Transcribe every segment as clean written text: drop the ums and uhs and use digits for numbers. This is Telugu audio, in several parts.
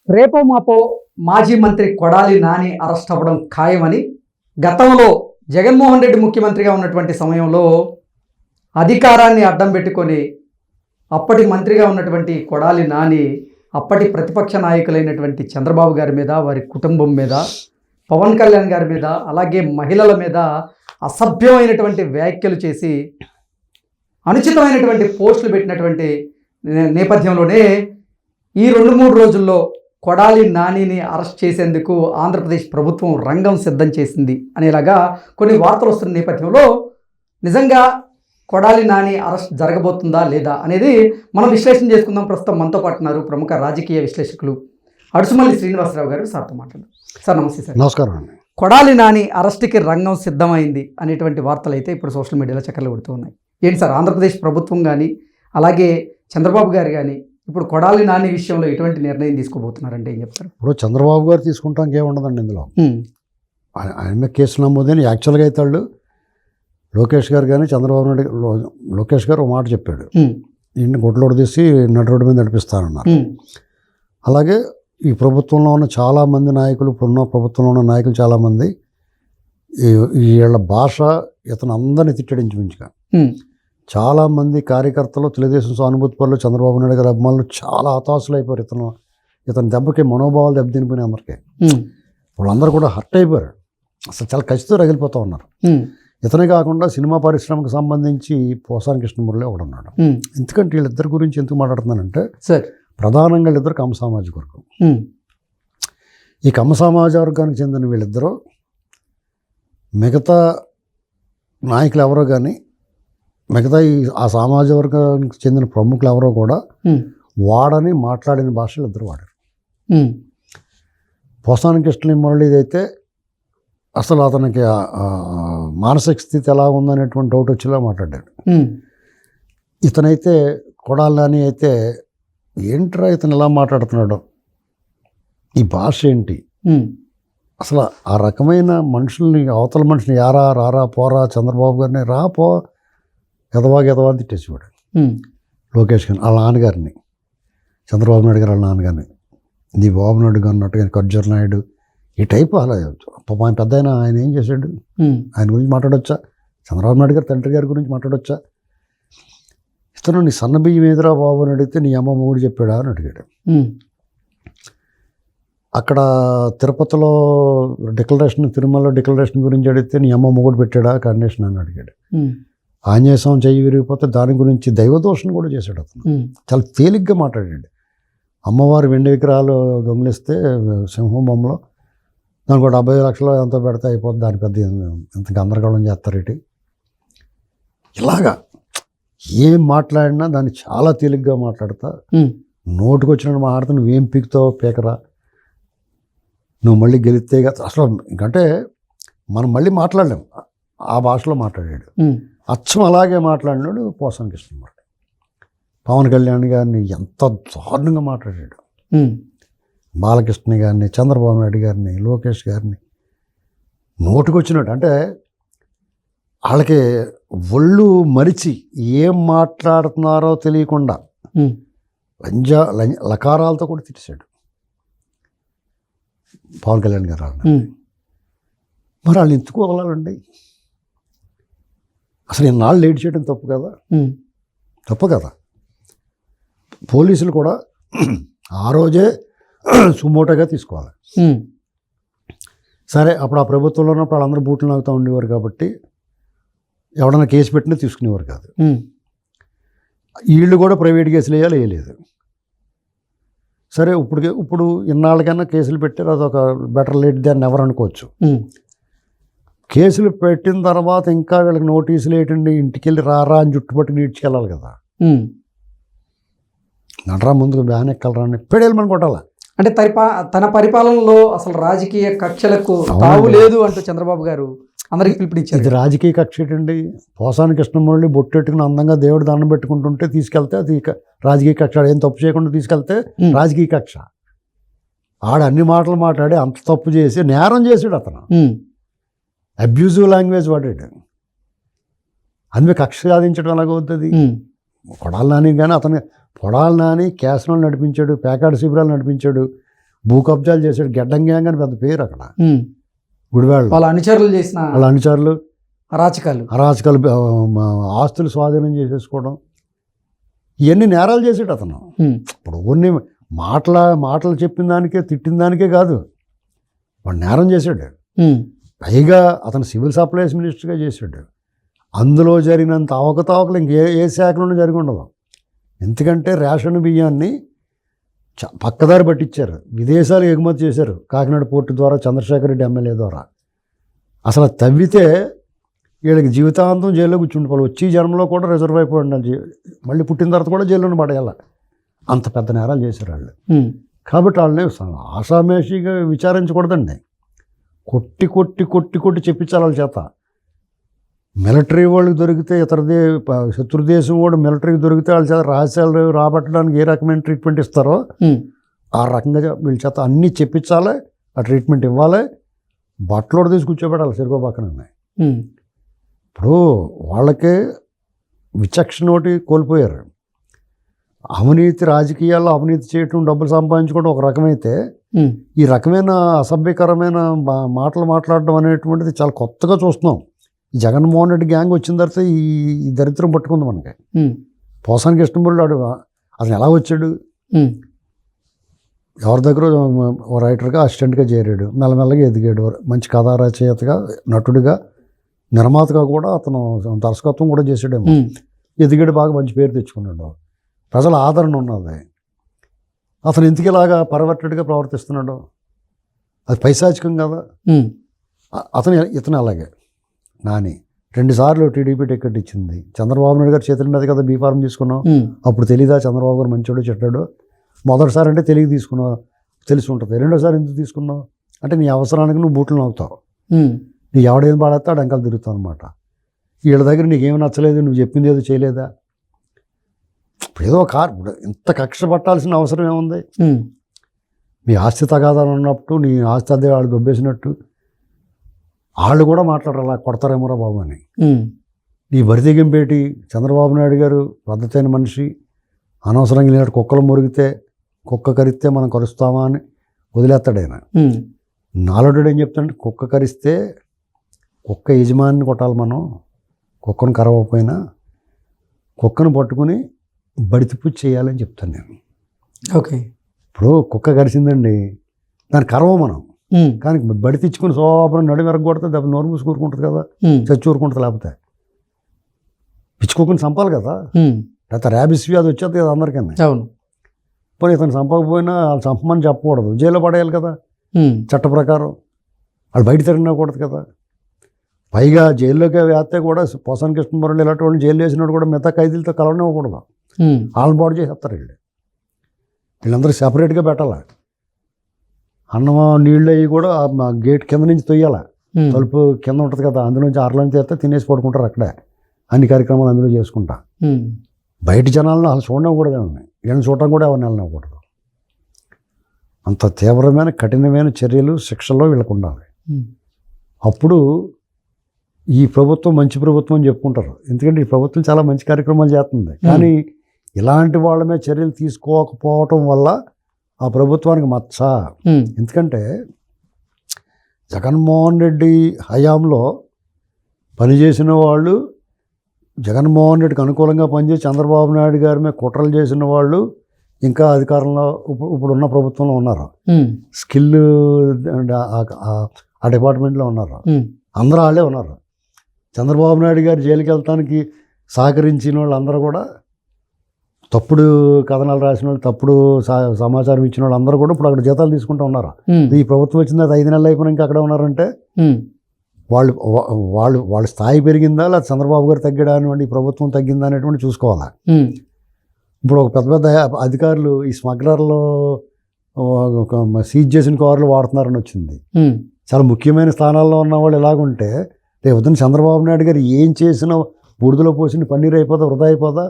రేపో మాపో మాజీ మంత్రి కొడాలి నాని అరెస్ట్ అవ్వడం ఖాయమని గతంలో జగన్మోహన్ రెడ్డి ముఖ్యమంత్రిగా ఉన్నటువంటి సమయంలో అధికారాన్ని అడ్డం పెట్టుకొని అప్పటి మంత్రిగా ఉన్నటువంటి కొడాలి నాని అప్పటి ప్రతిపక్ష నాయకులైనటువంటి చంద్రబాబు గారి మీద, వారి కుటుంబం మీద, పవన్ కళ్యాణ్ గారి మీద, అలాగే మహిళల మీద అసభ్యమైనటువంటి వ్యాఖ్యలు చేసి అనుచితమైనటువంటి పోస్టులు పెట్టినటువంటి నేపథ్యంలోనే ఈ 2-3 రోజుల్లో కొడాలి నానిని అరెస్ట్ చేసేందుకు ఆంధ్రప్రదేశ్ ప్రభుత్వం రంగం సిద్ధం చేసింది అనేలాగా కొన్ని వార్తలు వస్తున్న నేపథ్యంలో నిజంగా కొడాలి నాని అరెస్ట్ జరగబోతుందా లేదా అనేది మనం విశ్లేషణ చేసుకుందాం. ప్రస్తుతం మనతో పాటు ఉన్నారు ప్రముఖ రాజకీయ విశ్లేషకులు అడుసుమల్లి శ్రీనివాసరావు గారు. సార్తో మాట్లాడారు. సార్ నమస్తే. సార్ నమస్కారం అండి. కొడాలి నాని అరెస్ట్కి రంగం సిద్ధమైంది అనేటువంటి వార్తలు అయితే ఇప్పుడు సోషల్ మీడియాలో చక్కర్లు కొడుతూ ఉన్నాయి. ఏంటి సార్, ఆంధ్రప్రదేశ్ ప్రభుత్వం కానీ అలాగే చంద్రబాబు గారు కానీ ఇప్పుడు కొడాలి నాని విషయంలో ఎటువంటి నిర్ణయం తీసుకోబోతున్నారంటే ఏం చెప్తారు? ఇప్పుడు చంద్రబాబు గారు తీసుకుంటానికి ఏముండదండి ఇందులో. ఆయన కేసు నమోదని యాక్చువల్గా అయితే వాళ్ళు లోకేష్ గారు కానీ చంద్రబాబు నాయుడు లోకేష్ గారు ఒక మాట చెప్పాడు, ఈయన్ని గుడ్లోడు తీసి నడి రోడ్డు మీద నడిపిస్తానన్నారు. అలాగే ఈ ప్రభుత్వంలో ఉన్న చాలామంది నాయకులు, ఇప్పుడున్న ప్రభుత్వంలో ఉన్న నాయకులు చాలామంది వీళ్ళ భాష ఇతను అందరినీ తిట్టడించుగా చాలామంది కార్యకర్తలు, తెలుగుదేశం సానుభూతి పనులు, చంద్రబాబు నాయుడు గారి అభిమానులు చాలా హతాశులు అయిపోయారు. ఇతని దెబ్బకి మనోభావాలు దెబ్బతినిపోయినాయి అందరికీ. వాళ్ళందరూ కూడా హర్ట్ అయిపోయారు. అసలు చాలా ఖచ్చితంగా రగిలిపోతూ ఉన్నారు. ఇతనే కాకుండా సినిమా పరిశ్రమకు సంబంధించి పోసాని కృష్ణమురళి ఒకడు ఉన్నాడు. ఎందుకంటే వీళ్ళిద్దరి గురించి ఎందుకు మాట్లాడుతున్నానంటే, ప్రధానంగా వీళ్ళిద్దరు కమ్మ సామాజిక వర్గం. ఈ కమ్మ సామాజిక వర్గానికి చెందిన వీళ్ళిద్దరూ మిగతా నాయకులు ఎవరో కానీ, మిగతా ఆ సామాజిక వర్గానికి చెందిన ప్రముఖులు ఎవరో కూడా వాడని మాట్లాడిన భాషలు ఇద్దరు వాడారు. పోసాని కృష్ణమురళి అయితే అసలు అతనికి మానసిక స్థితి ఎలా ఉందనేటువంటి డౌట్ వచ్చేలా మాట్లాడాడు. ఇతనైతే కొడాలి నాని అయితే ఏంట్రా ఇతను ఎలా మాట్లాడుతున్నాడు, ఈ భాష ఏంటి, అసలు ఆ రకమైన మనుషుల్ని, అవతల మనిషిని యారా రారా పోరా, చంద్రబాబు గారిని రా పో ఎదవా అని తిట్టేసేవాడు. లోకేష్ గారిని, వాళ్ళ నాన్నగారిని, చంద్రబాబు నాయుడు గారు వాళ్ళ నాన్నగారిని, నీ బాబు నాయుడు గారు అన్నట్టుగా ఖర్జూర్ నాయుడు, ఈ టైపు అలా ఆయన పెద్ద ఆయన ఏం చేశాడు, ఆయన గురించి మాట్లాడొచ్చా, చంద్రబాబు నాయుడు గారు తండ్రి గారి గురించి మాట్లాడొచ్చా, ఇతను నీ సన్న బియ్యం ఎదురా బాబు అని అడిగితే నీ అమ్మ మూడు చెప్పాడా అని అడిగాడు. అక్కడ తిరుపతిలో డిక్లరేషన్, తిరుమలలో డిక్లరేషన్ గురించి అడిగితే నీ అమ్మ మొగుడు పెట్టాడా కండిషన్ అని అడిగాడు. ఆంజనేయ స్వామి చెయ్యి విరిగిపోతే దాని గురించి దైవదోషణ కూడా చేశాడు అతను. చాలా తేలిగ్గా మాట్లాడాడు. అమ్మవారు వెండి విగ్రహాలు దొంగిలిస్తే సింహం బొమ్మలో దానికి 70 లక్షలు ఎంతో పెడితే అయిపోతుంది, దాని పెద్ద ఎంత గందరగోళం చేస్తారు ఇటు. ఇలాగా ఏం మాట్లాడినా దాన్ని చాలా తేలిగ్గా మాట్లాడతా, నోటుకు వచ్చినట్టు మాట్లాడుతూ నువ్వేం పీకుతావు పీకరా, నువ్వు మళ్ళీ గెలిస్తే అసలు ఇంకంటే మనం మళ్ళీ మాట్లాడలేం, ఆ భాషలో మాట్లాడాడు. అచ్చం అలాగే మాట్లాడినాడు పోసాని కృష్ణమురళి. పవన్ కళ్యాణ్ గారిని ఎంత దారుణంగా మాట్లాడాడు, బాలకృష్ణ గారిని, చంద్రబాబు నాయుడు గారిని, లోకేష్ గారిని నోటుకొచ్చినట్టు. అంటే వాళ్ళకి ఒళ్ళు మరిచి ఏం మాట్లాడుతున్నారో తెలియకుండా లకారాలతో కూడా తిట్టేశాడు పవన్ కళ్యాణ్ గారు వాళ్ళని. మరి వాళ్ళు ఎందుకు వదలాలండి? అసలు ఇన్నాళ్ళు లేట్ చేయడం తప్పు కదా, తప్పు కదా. పోలీసులు కూడా ఆ రోజే సుమోటోగా తీసుకోవాలి. సరే, అప్పుడు ఆ ప్రభుత్వంలో ఉన్నప్పుడు వాళ్ళందరూ బూట్లు నాగుతూ ఉండేవారు కాబట్టి ఎవడన్నా కేసు పెట్టినా తీసుకునేవారు కాదు. వీళ్ళు కూడా ప్రైవేట్ కేసులు వేయలేదు. సరే, ఇప్పుడు ఇన్నాళ్ళకైనా కేసులు పెట్టారు, అదొక బెటర్ లేట్ దాన్ని ఎవరు అనుకోవచ్చు. కేసులు పెట్టిన తర్వాత ఇంకా వీళ్ళకి నోటీసులు ఏంటండి, ఇంటికి వెళ్ళి రారా అని జుట్టుపట్టుకుని ఈడ్చుకెళ్ళాలి కదా. నడరా ముందుకు బ్యాన్ ఎక్కలరా అని పెడేళ్ళమని కొట్టాలా. అంటే తన పరిపాలనలో అసలు రాజకీయ కక్షలకు తావు లేదు అంటూ చంద్రబాబు గారు అందరికి పిలుపునిచ్చారు. ఇది రాజకీయ కక్ష ఏంటండి? పోసాని కృష్ణమురళి బొట్టెట్టుకుని అందంగా దేవుడు దండం పెట్టుకుంటుంటే తీసుకెళ్తే అది రాజకీయ కక్ష. ఏం తప్పు చేయకుండా తీసుకెళ్తే రాజకీయ కక్ష. ఆడ అన్ని మాటలు మాట్లాడి అంత తప్పు చేసి నేరం చేసాడు అతను. అబ్యూజివ్ లాంగ్వేజ్ వాడాడు. అందుకే కక్ష సాధించడం ఎలాగవుతుంది? కొడాలి నాని కానీ అతను కొడాలి నాని క్యాసినోలు నడిపించాడు, పేకాడ శిబిరాలు నడిపించాడు, భూ కబ్జాలు చేశాడు. గెడ్డం గ్యాంగ్ అని పెద్ద పేరు అక్కడ గుడివాడ. వాళ్ళ అనుచరులు చేసిన వాళ్ళ అనుచరులు అరాచకాలు ఆస్తులు స్వాధీనం చేసేసుకోవడం, ఇవన్నీ నేరాలు చేసాడు అతను. ఇప్పుడు కొన్ని మాటలు చెప్పిన దానికే, తిట్టిన దానికే కాదు, వాడు నేరం చేశాడు. పైగా అతను సివిల్ సప్లైస్ మినిస్టర్గా చేశాడు. అందులో జరిగినంత అవకతవకలు ఏ శాఖలోనూ జరిగి ఉండదు. ఎందుకంటే రేషన్ బియ్యాన్ని పక్కదారి పట్టించారు, విదేశాలు ఎగుమతి చేశారు కాకినాడ పోర్టు ద్వారా, చంద్రశేఖర్ రెడ్డి ఎమ్మెల్యే ద్వారా. అసలు తవ్వితే వీళ్ళకి జీవితాంతం జైల్లో కూర్చుండిపోవాలి. వచ్చి జన్మలో కూడా రిజర్వ్ అయిపోయి ఉండాలి, మళ్ళీ పుట్టిన తర్వాత కూడా జైల్లోనే పడేయాలి. అంత పెద్ద నేరాలు చేశారు వాళ్ళు. కాబట్టి వాళ్ళని ఆషామేషిగా విచారించకూడదండి. కొట్టి కొట్టి కొట్టి కొట్టి చెప్పించాలి వాళ్ళ చేత. మిలిటరీ వాళ్ళకి దొరికితే, శత్రుదేశం వాడు మిలిటరీకి దొరికితే వాళ్ళ చేత రహస్యాలు రాబట్టడానికి ఏ రకమైన ట్రీట్మెంట్ ఇస్తారో ఆ రకంగా వీళ్ళ చేత అన్నీ చెప్పించాలి, ఆ ట్రీట్మెంట్ ఇవ్వాలి. బట్టలు తీసి కూర్చోబెట్టాలి సరిగో పక్కన. ఇప్పుడు వాళ్ళకే విచక్షణ ఒకటి కోల్పోయారు. అవినీతి, రాజకీయాల్లో అవినీతి చేయటం, డబ్బులు సంపాదించుకోవడం ఒక రకమైతే, ఈ రకమైన అసభ్యకరమైన మాటలు మాట్లాడడం అనేటువంటిది చాలా కొత్తగా చూస్తున్నాం. ఈ జగన్మోహన్ రెడ్డి గ్యాంగ్ వచ్చిన తర్వాత ఈ దరిద్రం పట్టుకుంది మనకి. పోసానికి కృష్ణమూర్తి అతను ఎలా వచ్చాడు, ఎవరి దగ్గర ఓ రైటర్గా అసిస్టెంట్గా చేరాడు, మెల్లమెల్లగా ఎదిగాడు, మంచి కథా రచయితగా, నటుడిగా, నిర్మాతగా కూడా అతను దర్శకత్వం కూడా చేసాడేమో. ఎదిగాడు, బాగా మంచి పేరు తెచ్చుకున్నాడు, ప్రజల ఆదరణ ఉన్నది. అతను ఎందుకు ఇలాగా పర్వర్టెడ్గా ప్రవర్తిస్తున్నాడు? అది పైశాచికం కదా. ఇతను అలాగే నాని 2 సార్లు టీడీపీ టికెట్ ఇచ్చింది. చంద్రబాబు నాయుడు గారు చేతుల మీద కదా బీఫార్మ్ తీసుకున్నావు. అప్పుడు తెలీదా చంద్రబాబు గారు మంచోడు చెడ్డాడు? మొదటిసారి అంటే తీసుకున్నావు, తెలిసి ఉంటుంది. రెండోసారి ఎందుకు తీసుకున్నావు అంటే నీ అవసరానికి నువ్వు బూట్లు నవ్వుతావు, నీ ఎవడేం పాడేస్తాడు వెనకాల తిరుగుతావు అనమాట. వీళ్ళ దగ్గర నీకేమి నచ్చలేదు, నువ్వు చెప్పింది ఏదో చేయలేదా? ఏదో ఇంత కక్ష పట్టాల్సిన అవసరం ఏముంది? మీ ఆస్తి తగాదాలు ఉన్నప్పుడు నీ ఆస్తి అదే వాళ్ళు దొబ్బేసినట్టు వాళ్ళు కూడా మాట్లాడారు, అలా కొడతారేమోరా బాబు అని. నీ బరితెగింపేటి చంద్రబాబు నాయుడు గారు పద్ధతైన మనిషి, అనవసరంగా లేనట్టు కుక్కలు మురిగితే, కుక్క కరిస్తే మనం కరుస్తామా అని వదిలేస్తాడు ఆయన. నాలుడు ఏం చెప్తాడంటే, కుక్క కరిస్తే కుక్క యజమానిని కొట్టాలి మనం, కుక్కను కరవకపోయినా కుక్కను పట్టుకుని బడితిప్పు చేయాలని చెప్తాను నేను. ఓకే, ఇప్పుడు కుక్క కరిసిందండి, దాన్ని కరవ మనం, కానీ బడి తెచ్చుకుని శోభన నడి మెరగొడితే దెబ్బ నోరు మూసి కూరుకుంటుంది కదా, చచ్చి ఊరుకుంటుంది. లేకపోతే పిచ్చుకోకుండా చంపాలి కదా, లేకపోతే ర్యాబిస్ వ్యాధి వచ్చేది కదా అందరికన్నా. అవును, పోనీ ఇతను చంపకపోయినా వాళ్ళు చంపమని చెప్పకూడదు, జైల్లో పడేయాలి కదా చట్ట ప్రకారం. వాళ్ళు బయట తిరగకూడదు కదా. పైగా జైల్లోకి వేస్తే కూడా పోసాని కృష్ణమూర్తి ఇలాంటి వాళ్ళు జైలు వేసినప్పుడు కూడా మిగతా ఖైదీలతో కలవనివ్వకూడదు, వాళ్ళని బాడు చేసేస్తారు. వీళ్ళందరూ సెపరేట్గా పెట్టాలి. అన్నం నీళ్ళు అవి కూడా గేట్ కింద నుంచి తొయ్యాలి, తలుపు కింద ఉంటుంది కదా, అందులోంచి ఆరులోంచి తెస్తే తినేసి పడుకుంటారు అక్కడే. అన్ని కార్యక్రమాలు అందులో చేసుకుంటా. బయట జనాలను వాళ్ళు చూడనివ్వకూడదు, వీళ్ళని చూడటం కూడా ఎవరిని వెళ్ళనివ్వకూడదు. అంత తీవ్రమైన కఠినమైన చర్యలు, శిక్షల్లో వీళ్ళకు ఉండాలి. అప్పుడు ఈ ప్రభుత్వం మంచి ప్రభుత్వం అని చెప్పుకుంటారు. ఎందుకంటే ఈ ప్రభుత్వం చాలా మంచి కార్యక్రమాలు చేస్తుంది. కానీ ఇలాంటి వాళ్ళ మీద చర్యలు తీసుకోకపోవటం వల్ల ఆ ప్రభుత్వానికి మచ్చ. ఎందుకంటే జగన్మోహన్ రెడ్డి హయాంలో పనిచేసిన వాళ్ళు, జగన్మోహన్ రెడ్డికి అనుకూలంగా పనిచేసి చంద్రబాబు నాయుడు గారి మీద కుట్రలు చేసిన వాళ్ళు ఇంకా అధికారంలో ఇప్పుడున్న ప్రభుత్వంలో ఉన్నారు. స్కిల్ ఆ డిపార్ట్మెంట్లో ఉన్నారు, అందరూ వాళ్ళే ఉన్నారు. చంద్రబాబు నాయుడు గారు జైలుకి వెళ్తానికి సహకరించిన వాళ్ళు అందరూ కూడా, తప్పుడు కథనాలు రాసిన వాళ్ళు, తప్పుడు సమాచారం ఇచ్చిన వాళ్ళు అందరూ కూడా ఇప్పుడు అక్కడ జీతాలు తీసుకుంటూ ఉన్నారు. ఈ ప్రభుత్వం వచ్చిన 5 నెలలు అయిపోయినా ఇంకా అక్కడే ఉన్నారంటే వాళ్ళ స్థాయి పెరిగిందా, లేదా చంద్రబాబు గారు తగ్గాడా అనేటువంటి, ఈ ప్రభుత్వం తగ్గిందా అనేటువంటి చూసుకోవాలి. ఇప్పుడు ఒక పెద్ద పెద్ద అధికారులు ఈ స్మగ్లర్లు సీజ్ చేసిన కార్లు వాడుతున్నారని వచ్చింది. చాలా ముఖ్యమైన స్థానాల్లో ఉన్న వాళ్ళు ఎలాగుంటే, రేపు చంద్రబాబు నాయుడు గారు ఏం చేసినా బూడిదలో పోసిన పన్నీరు అయిపోదా, వృధా అయిపోదా?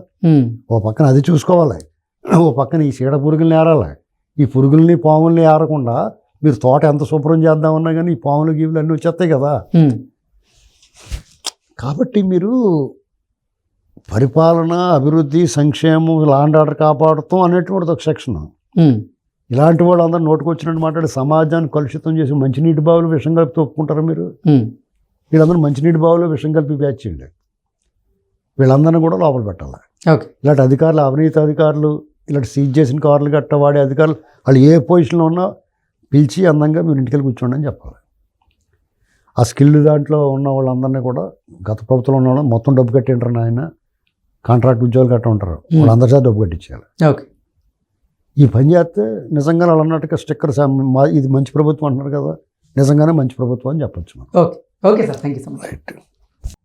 ఓ పక్కన అది చూసుకోవాలి, ఓ పక్కన ఈ చీడ పురుగుల్ని ఏరాలి. ఈ పురుగుల్ని పాముల్ని ఏరకుండా మీరు తోట ఎంత శుభ్రం చేద్దామన్నా కానీ ఈ పాములు గీవులు అన్నీ వచ్చేస్తాయి కదా. కాబట్టి మీరు పరిపాలన, అభివృద్ధి, సంక్షేమం, లా అండ్ ఆర్డర్ కాపాడుతాం అనేటువంటిది ఒక సెక్షన్. ఇలాంటి వాళ్ళు అందరూ నోటుకొచ్చినట్టు మాట్లాడి సమాజాన్ని కలుషితం చేసి మంచినీటి బావులు విషం కలిపి ఒప్పుకుంటారా మీరు? వీళ్ళందరూ మంచినీటి బావులు విషం కలిపి బ్యాచ్ చేయండి. వీళ్ళందరినీ కూడా లోపల పెట్టాలి. ఓకే. ఇలాంటి అధికారులు, అవినీతి అధికారులు, ఇలాంటి సీజ్ చేసిన కార్లు గట్ట వాడే అధికారులు, వాళ్ళు ఏ పొజిషన్లో ఉన్నా పిలిచి అందంగా మీరు ఇంటికి వెళ్ళి కూర్చోండి అని చెప్పాలి. ఆ స్కిల్ దాంట్లో ఉన్న వాళ్ళందరినీ కూడా గత ప్రభుత్వంలో ఉన్న వాళ్ళు మొత్తం డబ్బు కట్టింటారు ఆయన, కాంట్రాక్ట్ ఉద్యోగాలు కట్ట ఉంటారు, వాళ్ళందరి చేత డబ్బు కట్టించాలి. ఓకే. ఈ పని చేస్తే నిజంగా వాళ్ళు అన్నట్టుగా స్టిక్కర్ ఇది మంచి ప్రభుత్వం అంటున్నారు కదా, నిజంగానే మంచి ప్రభుత్వం అని చెప్పొచ్చు. Okay. Okay sir, thank you so much. Right.